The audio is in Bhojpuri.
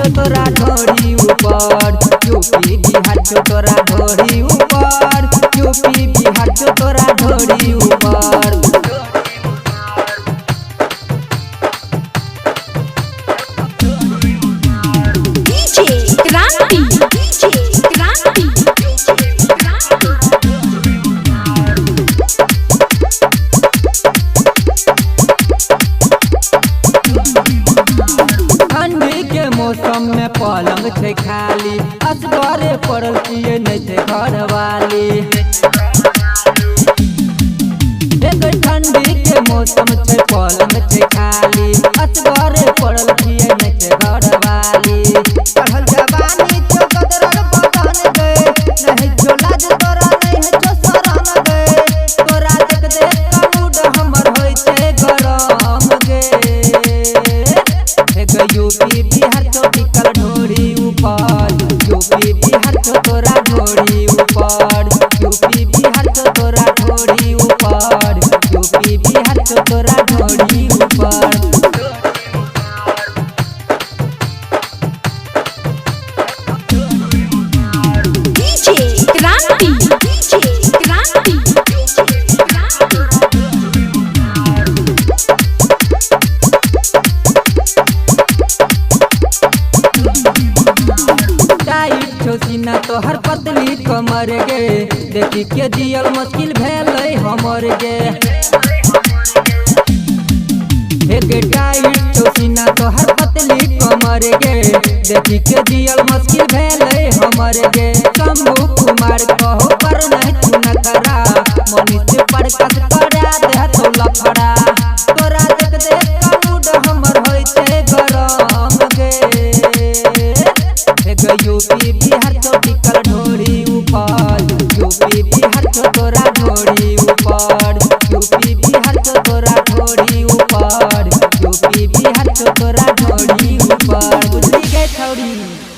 छो तोरा ढोरी ऊपर, यूपी बिहार छो तोरा ढोरी ऊपर, यूपी बिहार छो तोरा ढोरी ऊपर। मौसम में पलंग छे खाली, असगरे पड़ल पिए नहीं थे घरवाली। ठंडी के मौसम छे पलंग छे खाली, असगरे पड़ल पिए नहीं थे घरवाली। चढ़ल जवानी छो गदरल बदन गे, नहीं छो लाज तोरा नहीं है छो शरम गे। तोरा देख देख का मूड हमर होई छे गरम गे। यूपी बिहार छो टिकल ढोरी ऊपर, यूपी बिहार छो तोरा ढोरी ऊपर, यूपी बिहार छो तोरा ढोरी ऊपर, यूपी बिहार छो तोरा ढोरी ऊपर। सीना तोहर पतली कमर गे, देखी के जियल मुश्किल भेलै हमर गे। टाइट छो सीना तोहर पतली कमर गे, देखी के जियल मुश्किल भेलै हमर गे। शंभू कुमार कहो पर नहीं तू न करा, मनीष पर कस करा दे तो लफड़ा। तोरा देख देख का मूड हमर होई छे गरम गे। यूपी बिहार छो टिकल ढोरी ऊपर, यूपी बिहार छो तोरा ढोरी ऊपर, यूपी बिहार छो तोरा ढोरी ऊपर, यूपी बिहार छो तोरा ढोरी ऊपर। बुझली गई छौरी।